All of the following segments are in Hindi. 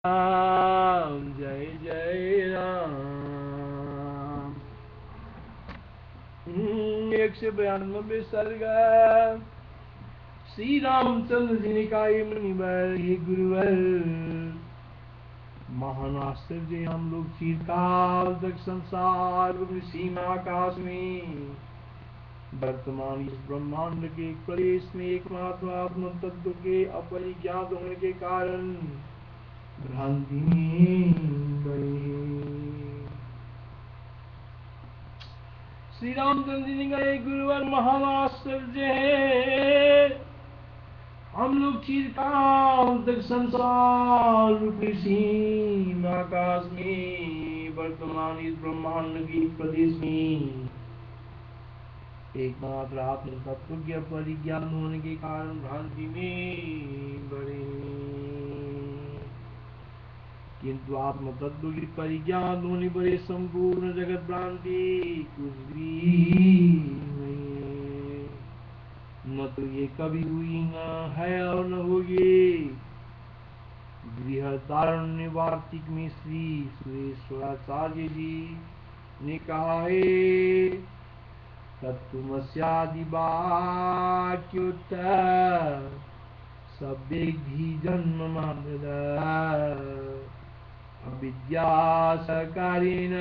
राम जय जय राम। 192 सर्गा। श्री रामचंद्र जी ने कहा, ये मुनिवर, ये गुरुवर, महान आश्चर्य हम लोग चिरकाल तक संसार रूपी सीमा आकाश में वर्तमान इस ब्रह्मांड के एक प्रदेश में एकमात्र आत्म तत्व के अपरिज्ञात होने के कारण भ्रांति में बड़े हैं। श्री रामचंद्र जी ने कहा, गुरुवर, महान आश्चर्य है, हम लोग चिरकाल तक संसार रूपी सीम आकाश में वर्तमान इस ब्रह्मांड के प्रदेश में एकमात्र आत्म तत्व के परिज्ञान होने के कारण भ्रांति में बड़े, किंतु आत्म तत्व की परिज्ञान होने पर संपूर्ण जगत भ्रांति कुछ भी नहीं है। न तो ये कभी हुई, न है और न होगी। बृहदारण्य वार्तिक में श्री सुरेश्वराचार्य जी ने कहा है, तत्त्वमस्यादि वाक्योत्तर शब्देद्धि जन्म मात्रदा अविद्या सकारेण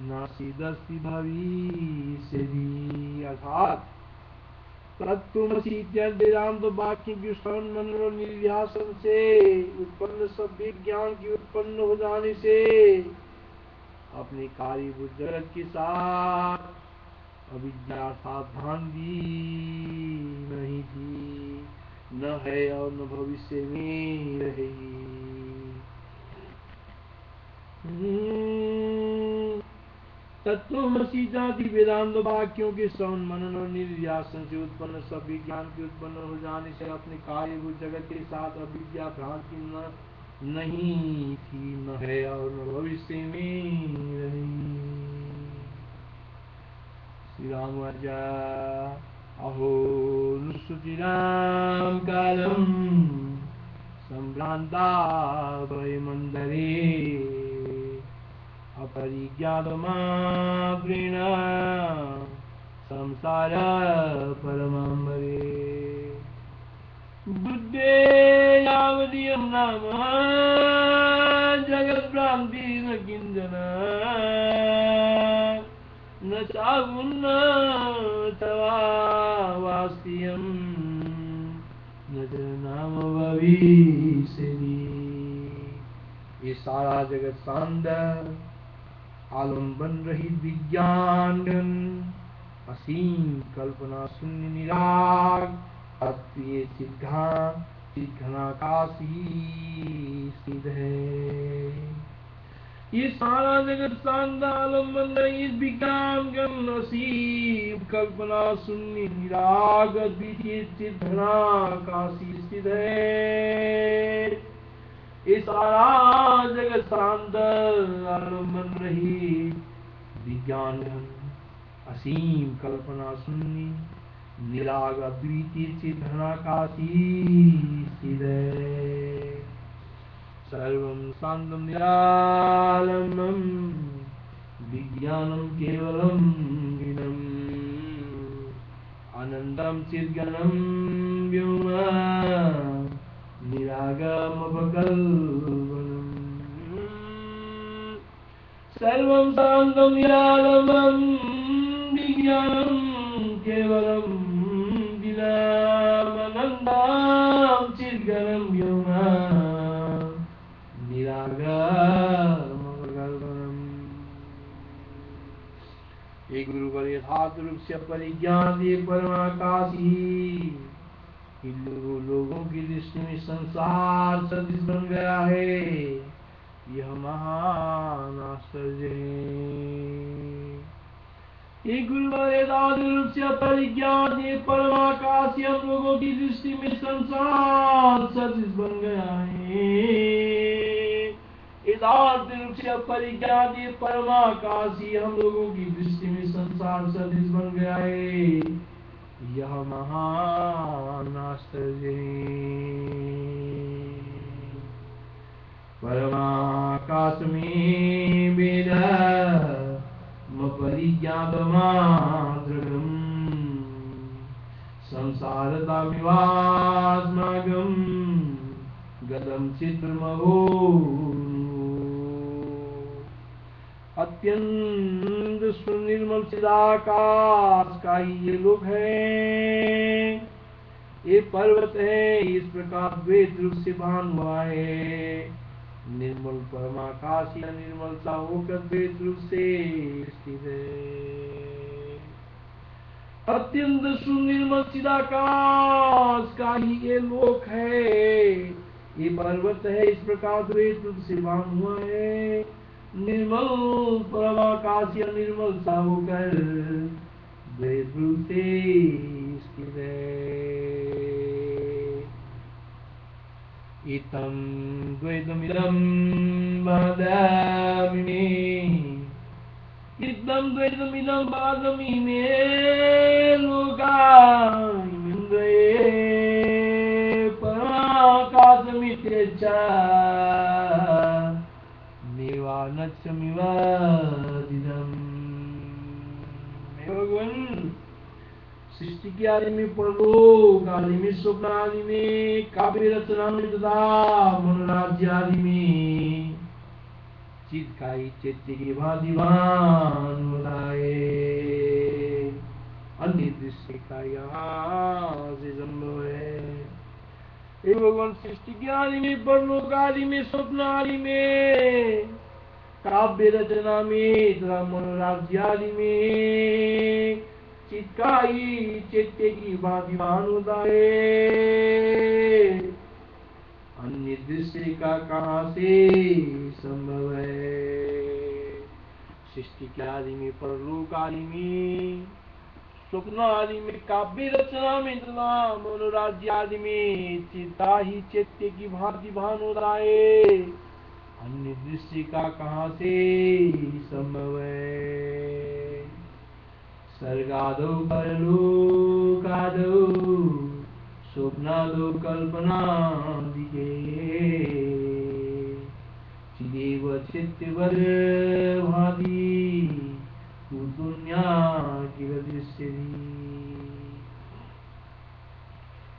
नासीदस्ति भविष्यति। अर्थात तत्त्वमसि इत्यादि वेदांत वाक्य के श्रवण मनन और निध्यासन से उत्पन्न सब ज्ञान की उत्पन्न हो जाने से अपने कार्यभूत जगत के साथ अविद्या अर्थात भ्रांति नहीं थी, न है और न भविष्य में रहेगी। तत्त्वमसि जाति वेदांत वाक्यों के श्रवण मनन और निध्यासन से उत्पन्न सब ज्ञान के उत्पन्न हो जाने से अपने कार्यभूत जगत के साथ अविद्या भ्रांति नहीं थी, न है और न भविष्य में रहेगी। श्री राम राजा अहो नुसुचिराम कालम संभ्रांता भयमंदरे अपरिज्ञातमात्रेण संसार परमाम्बरे बुद्धे यावदीयं नाम जगद्भ्रांति न किंचन न चागुन्न वास्तियं न च नाम भविष्यति। ये सारा जगत शांत आलम्बन रहित विज्ञान असीम कल्पना शून्य निराग अद्वैय चिद्घनाकाशी स्थित है। ये सारा जगत शांत आलम्बन रहित विज्ञान असीम कल्पना शून्य निराग अद्वैय चिद्घनाकाशी स्थित है। ये सारा जगत शांत आलम्बन रहित विज्ञान असीम कल्पना शून्य निराग अद्वितीय चिद्घनाकाशी स्थित है। सर्वं शांतं निरालंबं विज्ञानं केवलं विनम् आनंदं चिद्घनं व्योम निरागमपकल्पनम्। सर्वं शान्तं निरालंबं विज्ञानं केवलं विनामनन्दं चिद्घनं व्योम निरागमपकल्पनम्। एक गुरुवर यथार्थ रूप से परिज्ञान ये परमाकाशी लोगों की दृष्टि में संसार सदृश बन गया है। यह महान आश्चर्य है। ये गुरुवर यथार्थ रूप से परिज्ञान ये परमाकाशी हम लोगों की दृष्टि में संसार सदृश बन गया है। यथार्थ रूप से परिज्ञान ये परमाकाशी हम लोगों की दृष्टि में संसार सदृश बन गया है। यह महान आश्चर्य है। में वेद परिज्ञातमात्रगम् संसारतामिवास्माकं गतं चित्रमहो। अत्यंत सुनिर्मल चिदाकाश का ही ये लोक है, ये पर्वत है, इस प्रकार द्वैत रूप से भान हुआ है। निर्मल परमाकाश या निर्मलता होकर द्वैत रूप से स्थित है। अत्यंत सुनिर्मल चिदाकाश का ही ये लोक है, ये पर्वत है, इस प्रकार द्वैत रूप से भान हुआ है। निर्मल परमाकाश या निर्मलता होकर द्वैत रूप से स्थित है। इतं द्वैतमिदं वदामि मे, इदं द्वैतमिदं वदामि मे लोकामिन्द्रिये परमाकाशमित्यच्च देवानक्षमिवादिदम्। भगवान सृष्टि के आदि में, परलोक आदि में, स्वप्न आदि में, काव्य रचना में तथा मनोराज्य आदि में चित का ही चैत्य की भांति भान बताए। अन्य दृश्य का यहाँ से संभव है। हे भगवान सृष्टि के आदि में, परलोक आदि में, स्वप्न आदि में, काव्य रचना में तथा मनोराज्य आदि में चित का ही चैत्य की भांति भान होता है। अन्य दृश्य का कहाँ से संभव है। सृष्टि के आदि में, परलोक आदि में, स्वप्न आदि में, काव्य रचना में तथा मनोराज्य आदि में चित का ही चैत्य की भांति भान होता है। अन्य दृश्य का कहाँ से संभव है। सर्गादौ परलोकादौ स्वप्नादौ कल्पनादिके चिदेव चित्तवद भाति कुतुन्या किल दृश्यति।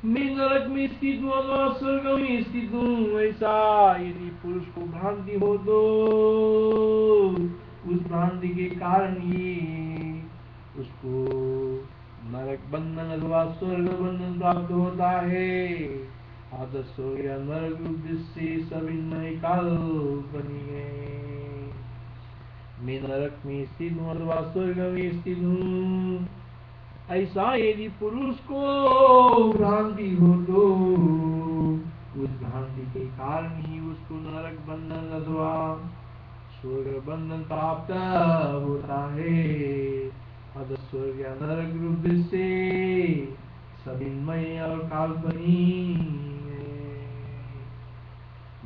मैं नरक में स्थित हूँ अथवा स्वर्ग में स्थित हूँ, ऐसा यदि पुरुष को भ्रांति हो तो उस भ्रांति के कारण ही उसको नरक बंधन अथवा स्वर्ग बंधन प्राप्त होता है। आदर्श स्वर्ग या नरक उद्देश्य सब इनमें काल्पनिक है। मैं नरक में स्थित हूँ अथवा स्वर्ग में स्थित हूँ, ऐसा यदि पुरुष को भ्रांति हो तो उस भ्रांति के कारण ही उसको नरक बंधन अथवा स्वर्ग बंधन प्राप्त होता है। अतः स्वर्ग या नरक रूप से सविन्मय और काल्पनिक है।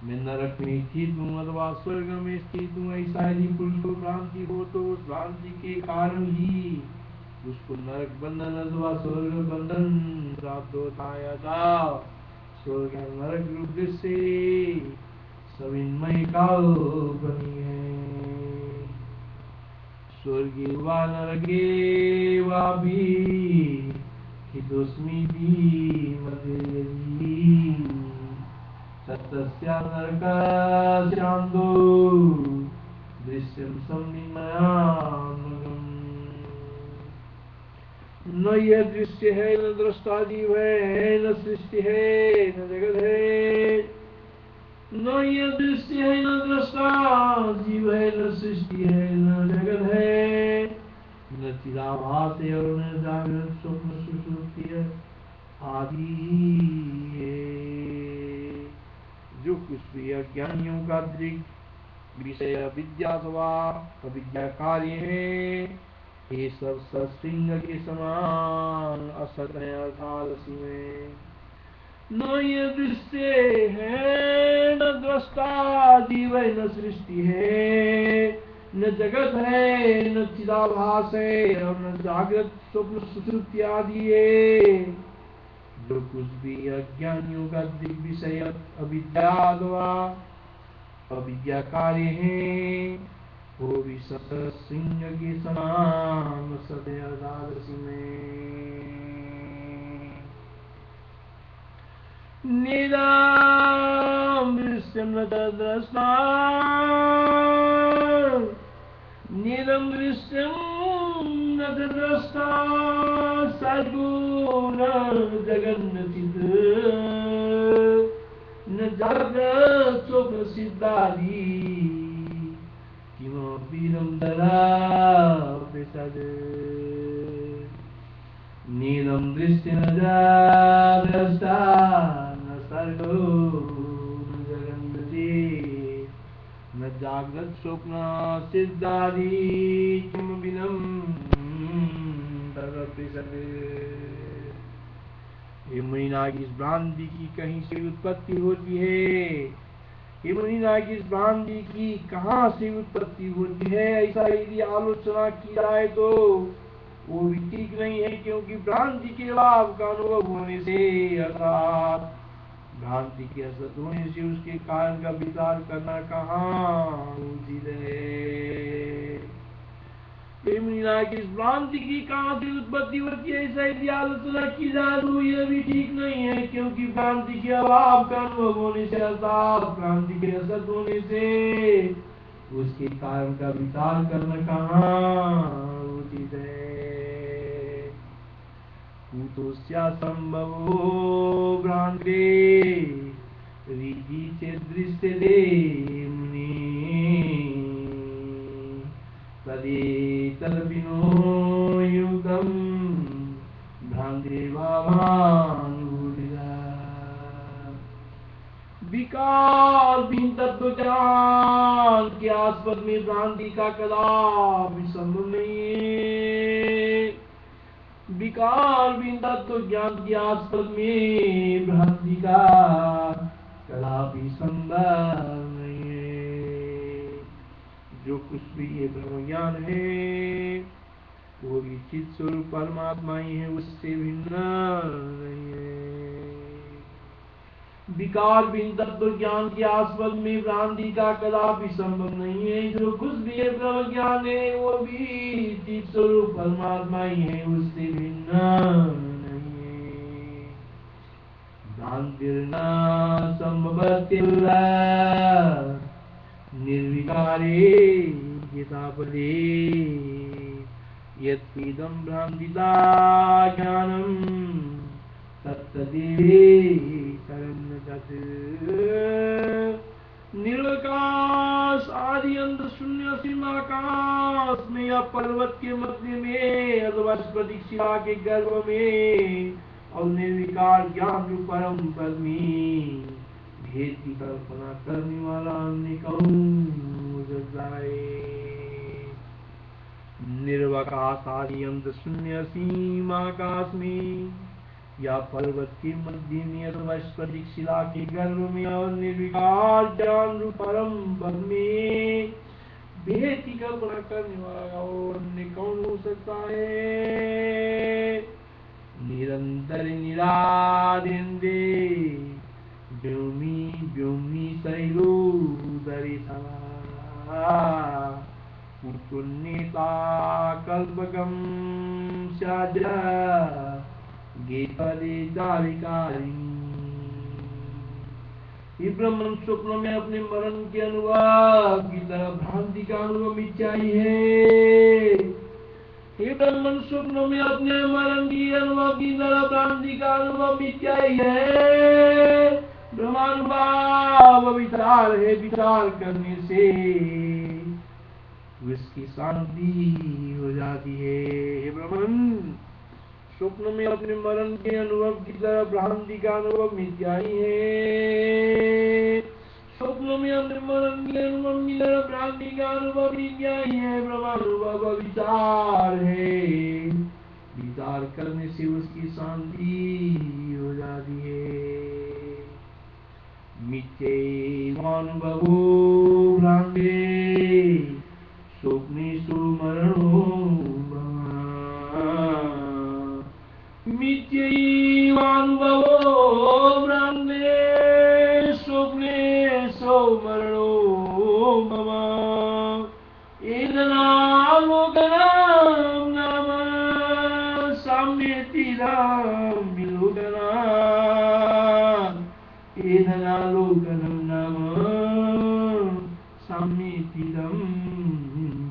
मैं नरक में स्थित हूँ अथवा स्वर्ग में स्थित हूँ, ऐसा यदि पुरुष को भ्रांति हो तो उस भ्रांति के कारण ही उसको नरक बंधन अथवा स्वर्ग बंधन प्राप्त होता है। स्वर्ग या नरक रूप से सविन्मय काल्पनिक है। स्वर्गे वा नरके वापि हितोऽस्मीति मतेऽपि ततस्या नरकास्यान्तो दृश्यं संविन्मयात्मकम्। न यह दृश्य है, न दृष्टा जीव है, न सृष्टि है, न जगत है। न यह दृश्य है, न दृष्टा जीव है, न सृष्टि है, न जगत है, न चिदाभास है और न जागृत स्वप्न सुषुप्ति आदि है। जो कुछ भी अज्ञानियों का दृक् विषय विद्या अथवा अविद्या कार्य है, ये सब सत्संग के समान असत है अर्थात असीम है। न ये दृश्य है, न दृष्टा जीव है, न सृष्टि है, न जगत है, न चिदाभास है और न जागृत स्वप्न सुषुप्ति आदि है। जो कुछ भी अज्ञानियों का दिग्विषय अविद्या अथवा अविद्या कार्य है, वो भी सतसिंह के समान सदैव द्वादशी में। निरं दृश्यं न तद्द्रष्टा, निरं दृश्यं न तद्द्रष्टा, सद्गुण जगन्नचित् न जाग्रत् स्वप्न सिद्धादि किमपि नन्दरापि सद्। नीलं दृष्टि न द्रष्टा, न सर्गो न जगन्नचित् न जाग्रत् स्वप्न सिद्धादि किमपि नन्दरापि सद्। हे मुनिनाग, इस भ्रांति की कहीं से उत्पत्ति होती है। हे मुनिनाग, इस भ्रांति की कहाँ से उत्पत्ति होती है, ऐसा यदि आलोचना की जाए तो वो भी ठीक नहीं है, क्योंकि भ्रांति के लाभ का अनुभव होने से अर्थात भ्रांति के असत होने से उसके कारण का विचार करना कहाँ उचित है। इस भ्रांति की कहाँ से उत्पत्ति होती है, ऐसा यदि आलोचना की जाए तो यह भी ठीक नहीं है, क्योंकि भ्रांति के अभाव का अनुभव होने से अर्थात भ्रांति के असत होने से उसके कारण का विचार करना कहाँ उचित है। कुतोस्या संभवो भ्रांते रीति से दृश्यते मुनि, तदेतद्विनो युगं भ्रान्ते भावानुभूतिः। विकारहीन तत्व ज्ञान के आस्पद में भ्रांति का कदापि संभव नहीं है। विकारहीन तत्व ज्ञान के आस्पद में भ्रांति का कदापि संभव नहीं है। जो कुछ भी ये ब्रह्म ज्ञान है वो भी चित स्वरूप परमात्मा ही है, उससे भिन्न नहीं है। विकार भिन्न तत्व ज्ञान के आस्पद में भ्रांति का कदापि संभव नहीं है। जो कुछ भी ये ब्रह्म ज्ञान है वो भी चित स्वरूप परमात्मा ही है, उससे भिन्न नहीं है। भ्रांतिर्न संभवत्येव निर्विकारे गीतापदे यत्पीदं भ्रान्तिता ज्ञानं तत्तदेवेतरं न तत्। निर्विकाश आदि अंत शून्य सीमाकाश में या पर्वत के मध्य में अथवा स्फटिक शिला के गर्भ में और निर्विकार ज्ञान रूप परम पद में भेद की कल्पना करने वाला अन्य कौन हो जाए। निर्वकाश आदि अंत शून्य सीमाकाश में या पर्वत के मध्य में अथवा स्फटिक शिला के गर्भ में और निर्विकार ज्ञान रूप परम पद में भेद की कल्पना करने वाला और अन्य कौन हो सकता है। निरंतर निरादिन्दे व्योमी व्योमी शैलोदरी पुण्यता कल्पकं स्याद्य गेपदे दारिकारिणी। ये ब्रह्मन स्वप्न में अपने मरण के अनुभव की तरह भ्रांति का अनुभव मिथ्या ही है। ये ब्रह्मन स्वप्न में अपने मरण की अनुभव की तरह भ्रांति का अनुभव मिथ्या ही है। ब्रह्मानुभाव विचार है, विचार करने से उसकी शांति हो जाती है। हे ब्रह्मन स्वप्न में अपने मरण के अनुभव की तरह भ्रांति का अनुभव मिथ्या ही है। स्वप्न में अपने मरण के अनुभव की तरह भ्रांति का अनुभव मिथ्या ही है। ब्रह्मानुभव विचार है, विचार करने से उसकी शांति हो जाती है। मिथ्यैवानुभवो भ्रान्ते स्वप्नेषु मरणो मिथ्यैवानुभवो भ्रान्ते स्वप्नेषु मरणो मम एतनालोकनं नाम साम्येतिदं विलोकनात् एतनालोकनं नाम साम्येतिदं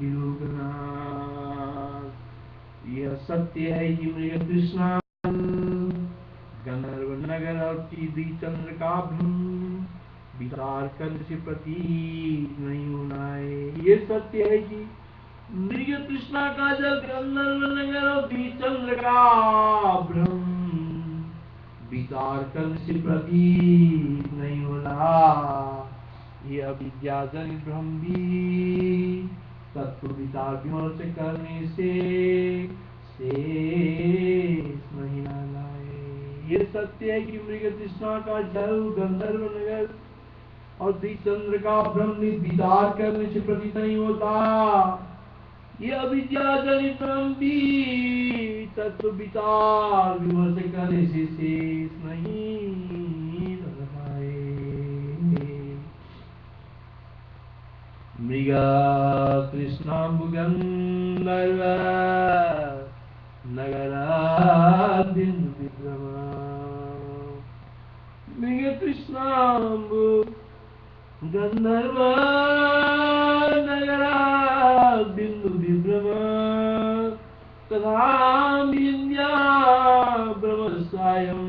विलोकनात्। यह सत्य है कि मृगतृष्णा गंधर्व नगर और चंद्र का भ्रम विचार करने से प्रतीत नहीं होना है। ये सत्य है कि मृग तृष्णा का जल गंधर्व नगर और चंद्र का भ्रम विचार करने से प्रतीत नहीं होना। ये अविद्याजनित भ्रम भी तत्व विचार विमर्श करने से शेष नहीं रहना है। ये सत्य है कि मृग तृष्णा का जल गंधर्व नगर और द्विचंद्र का भ्रम विचार करने से प्रतीत नहीं होता। ये अविद्याजनित भ्रम भी तत्व विचार विमर्श करने से शेष नहीं रहता है। मृग तृष्णा गंधर्व नगरादिन्द्र विभ्रम मृग तृष्णाम्बु गंधर्व नगरादिन्द्र विभ्रम तथा विन्द्या ब्रह्मसायं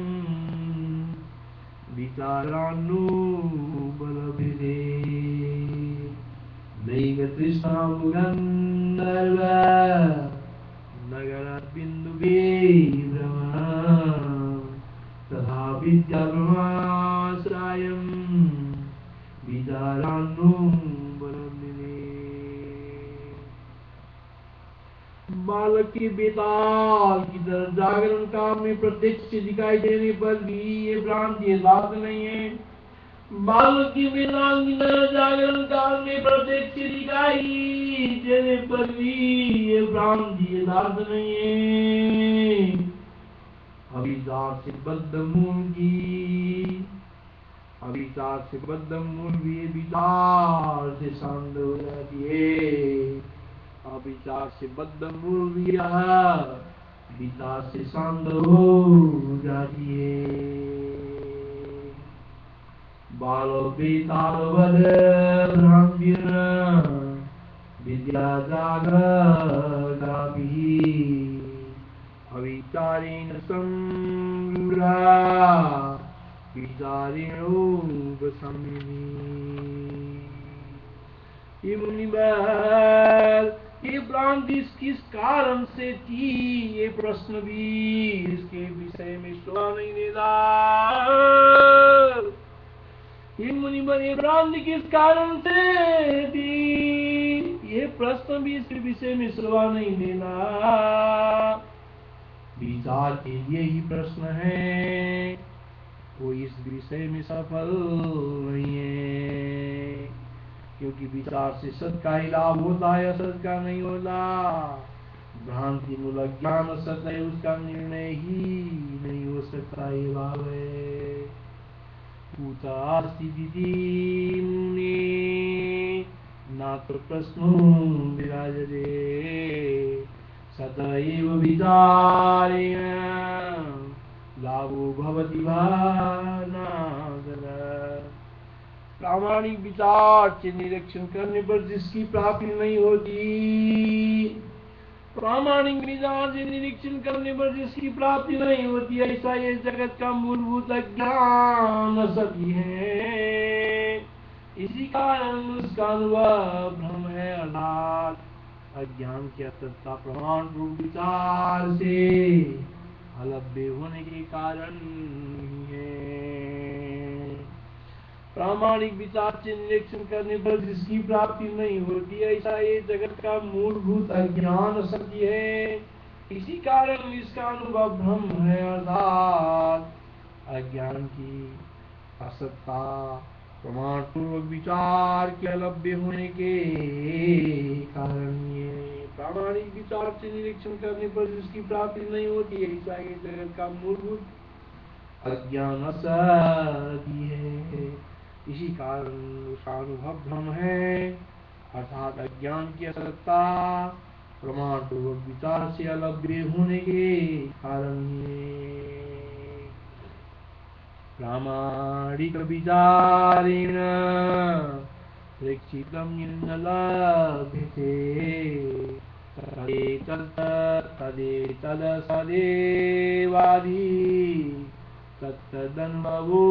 विचारानुबलभिदे मृग तृष्णाम्बु गंधर्व नगरादिन्द्र विभ्रम तथा विद्या ब्रह्मसायं विचारानुबलभिदे। बालक की बेताल की तरह जागरण काम में प्रत्यक्ष दिखाई देने पर भी ये भ्रांति यथार्थ नहीं है। बालक की बेताल की तरह जागरण काल में प्रत्यक्ष दिखाई देने पर भी ये भ्रांति यथार्थ नहीं है। अविचार से बद्ध मूल भी विचार से शांत हो जाती है। अविचार से बद्ध मूल भी विचार से शांत हो जाती है। बालो बेताल वद विद्या जागराभि अविचारेण संरूढ़ा विचारेणोपशमिनी। ये मुनिवर ये भ्रांति किस कारण से थी, ये प्रश्न भी इसके विषय में सुना नहीं देता। ये मुनिवर ये भ्रांति किस कारण से थी, ये प्रश्न भी इसके विषय में सुना नहीं देना। विचार के लिए ही प्रश्न है, वो इस विषय में सफल नहीं है, क्योंकि विचार से सत्य का ही लाभ होता है, असत का नहीं होता। भ्रांति मूलक ज्ञान सत्य है, उसका निर्णय ही नहीं हो सकता। ये भाव है पूता स्थिति ना तो प्रश्नो विराजते सदैव विचारेण लाभो भवति भानादर। प्रामाणिक विचार से निरीक्षण करने पर जिसकी प्राप्ति नहीं होती, प्रामाणिक विचार से निरीक्षण करने पर जिसकी प्राप्ति नहीं होती, ऐसा ये जगत का मूलभूत ज्ञान सत्य है। इसी कारण उसका अनुभव भ्रम है, अर्थात अज्ञान के अतता प्रमाण रूप विचार से अलभ्य होने के कारण है। प्रामाणिक विचार से निरीक्षण करने पर जिसकी प्राप्ति नहीं होती, ऐसा ये जगत का मूलभूत अज्ञान सत्य है। इसी कारण इसका अनुभव भ्रम है, अर्थात अज्ञान की असत्ता प्रमाण पूर्वक विचार के अलभ्य होने के कारण ये प्रामाणिक विचार से निरीक्षण करने पर जिसकी प्राप्ति नहीं होती, ऐसा ये जगत का मूलभूत अज्ञान असत्य है। इसी कारण उसका अनुभव भ्रम है। अर्थात अज्ञान की असत्ता प्रमाण पूर्वक विचार से अलग होने के कारण ही प्रामाणिक विचारेण प्रेक्षितं न लभ्यते तदेतद सदेवादि तत्तदनुभवो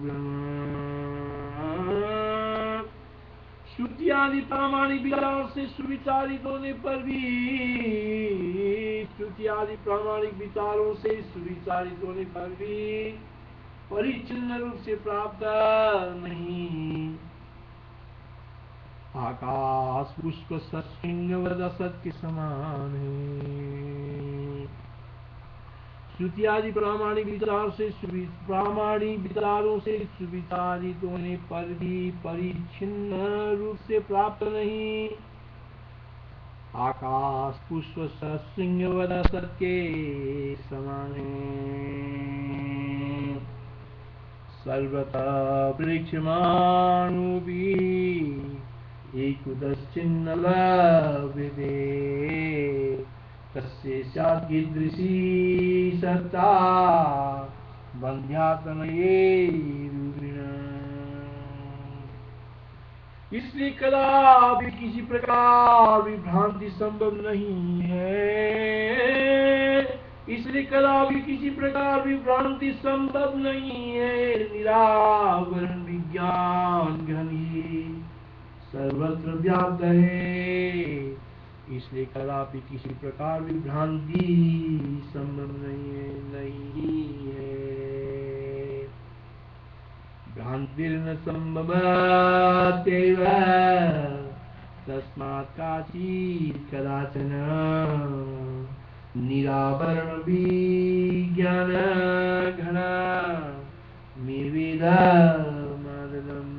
ब्रह्म। श्रुति आदि प्रामाणिक विचार से सुविचारित होने पर भी, श्रुति आदि प्रामाणिक विचारों से सुविचारित होने पर भी परिच्छिन्न रूप से प्राप्त नहीं। आकाश पुष्प सत्सिंगवद असत के समान है। श्रुति आदि प्रामाणिक विचारों से सुविचारित होने पर भी परिच्छिन्न रूप से प्राप्त नहीं। आकाश पुष्प सत्सिंगवद असत के समान है। सर्वतः प्रेक्ष्यमाणो भी एकुदश्चिन्न लभ्यते तस्य स्यात् कीदृशी सत्ता बन्ध्यात्मये रूपिणः। इसलिए कदापि किसी प्रकार भी भ्रांति संभव नहीं है। इसलिए कदापि किसी प्रकार भी भ्रांति संभव नहीं है। निरावरण विज्ञान घन ही सर्वत्र व्याप्त है। इसलिए कदापि किसी प्रकार भी भ्रांति संभव नहीं है। भ्रांतिर्न संभवत्येव तस्मात् काचित् कदाचन निरावरण विज्ञान घन निर्वेदमादलम्।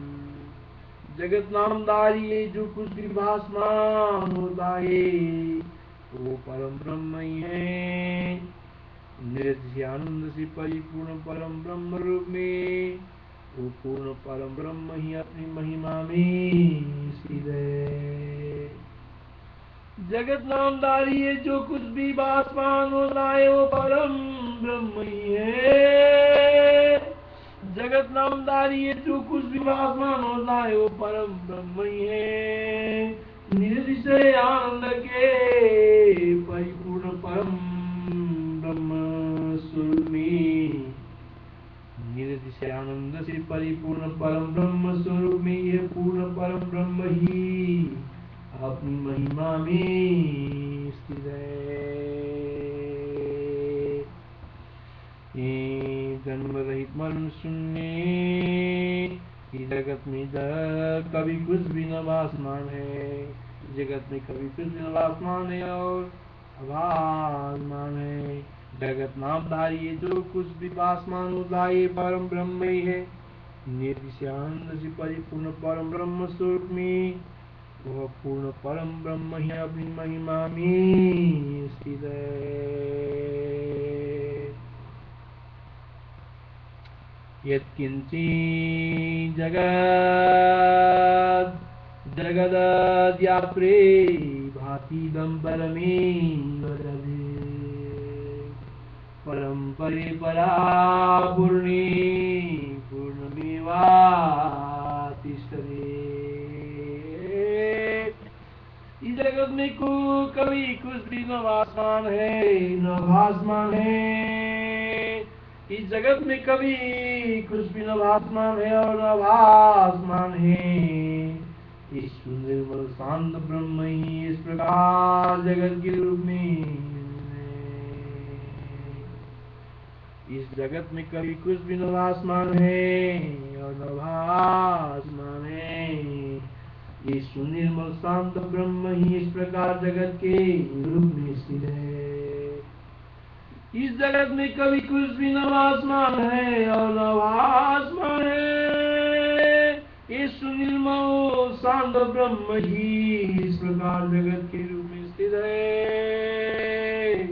जगत नामधारी ये जो कुछ भी भासमान होता है वो परम ब्रह्म ही है। निरतिशय आनंद से परिपूर्ण परम ब्रह्म रूप में वो पूर्ण परम ब्रह्म ही अपनी महिमा में स्थित है। जगत नामधारी ये जो कुछ भी भासमान होता है वो परम ब्रह्म ही है। जगत नामधारी ये जो कुछ भी भासमान होता है वो परम ब्रह्म ही है। निर्विषय आनंद के परिपूर्ण परम ब्रह्म स्वरूप में, निर्विषय आनंद से परिपूर्ण परम ब्रह्म स्वरूप में ये पूर्ण परम ब्रह्म ही अपनी महिमा में स्थित है। जन्म रहित मन शून्य जगत में कभी कुछ भी न भासमान है। जगत में कभी कुछ भी न भासमान है और अभासमान है। जगत नामधारी है जो कुछ भी भासमान होता है परम ब्रह्म ही है। निर्विषय आनंद से परिपूर्ण परम ब्रह्म स्वरूप में वह पूर्ण परम ब्रह्म ही अपनी महिमा में स्थित है। यत्किंचित् जगदद्व्याप्रे भातीदं परमेव तदेव परं परे परा पूर्णे पूर्णमेवातिष्ठते। इस जगत में कभी कुछ भी न भासमान है न भासमान है। इस जगत में कभी कुछ भी न भासमान है और न भासमान है। इस निर्मल शांत ब्रह्म ही इस प्रकार जगत के रूप में। इस जगत में कभी कुछ भी न भासमान है और न भासमान है। ये सुनिर्मल शांत ब्रह्म ही इस प्रकार जगत के रूप में स्थित है। इस जगत में कभी कुछ भी न भासमान है और न भासमान है। ये सुनिर्मल शांत ब्रह्म ही इस प्रकार जगत के रूप में स्थित है।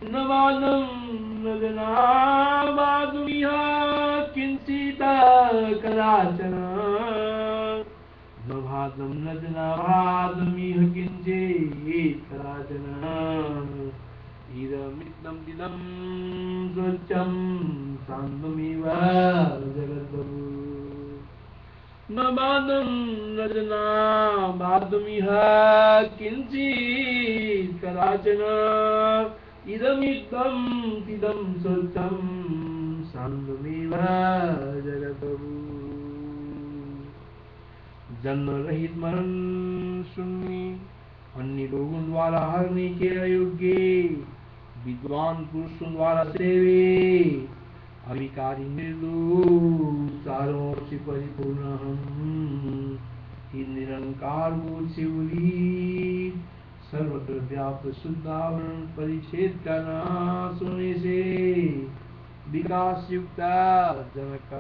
न बालम न जनाबादुमिहा किंचित कदाचन न मादं न जनाभादमिह किञ्चित् कदाचन इदमिदं दिदं स्वच्छं शान्तमिव जगद्प्रभु न बाधं न जनाभादमिह किञ्चित् कदाचन इदमिदं दिदं स्वच्छं शान्तमिव जगद्प्रभु जन्म रहित मरण शून्य अन्य लोगों द्वारा हरने के अयोग्य विद्वान पुरुषों द्वारा सेवे अभिकारी निर्दोष चारों से परिपूर्ण हम ही निरंकार बोध से उली सर्वत्र व्याप्त शुद्धावरण परिच्छेद का नाश होने से विकास युक्त जनक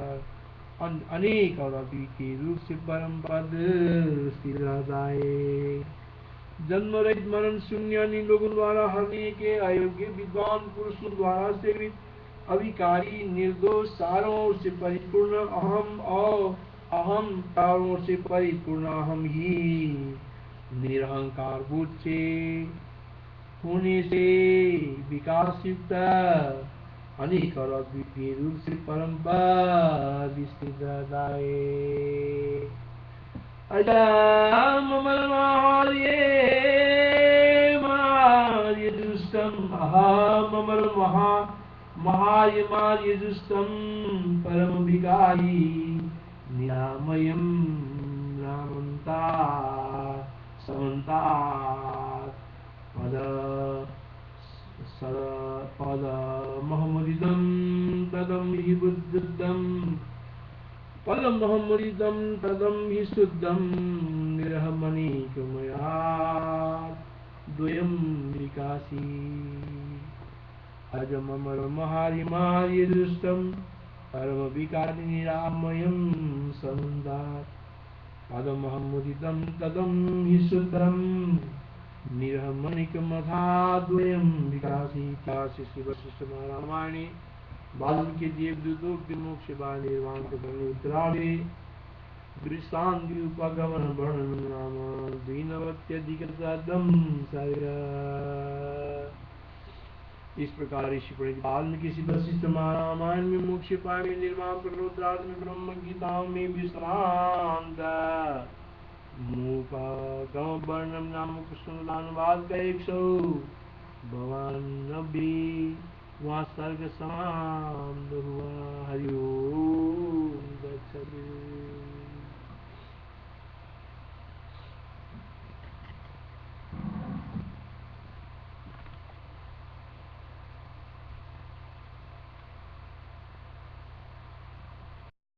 अनेक और अभी के रूप से परम पद स्थिर रहता है। जन्म रहित मरण शून्य अन्य लोगों द्वारा हरने के अयोग्य विद्वान पुरुषों द्वारा सेवित अविकारी निर्दोष चारों ओर से परिपूर्ण अहम चारों ओर से परिपूर्ण अहम ही निरहंकार बोध से होने से विकास युक्त अनेक और अद्वितीय रूप से परम पद स्थित रहता है। अजम अमरमार्ये मार्य दुष्टम अहम अमर महार्य मार्य दुष्टम परम विकारी निरामयम रामंता समन्ता पद महमदिदं तदं हि बुद्धं पदं महमदिदं तदं हि शुद्धं निरहमनीकमया द्वयं विकासी अजममर महार्य दुष्टं परम विकारी निरामयं समन्तात् पदं महमदिदं तदं हि शुद्धं निरहमनिकमथा द्वयं विकासी इत्यासि श्री वशिष्ठ महारामायणे वाल्मीकि देवदूतोक्ति मोक्ष निर्वाण प्रकरणे उत्तरार्धे दृष्टान्त उपगमन वर्णनं नाम द्विनवत्यधिकशतं सर्ग। इस प्रकार ऋषि पंडित वाल्मीकि श्री वशिष्ठ महारामायण में मोक्ष पाए निर्वाण प्रकरण उत्तरार्ध में ब्रह्म गीता में विश्रांत मूकागम वर्णम नामक सुंदरानुवाद का 192 वहाँ सर्ग समाप्त हुआ। हरि ओम।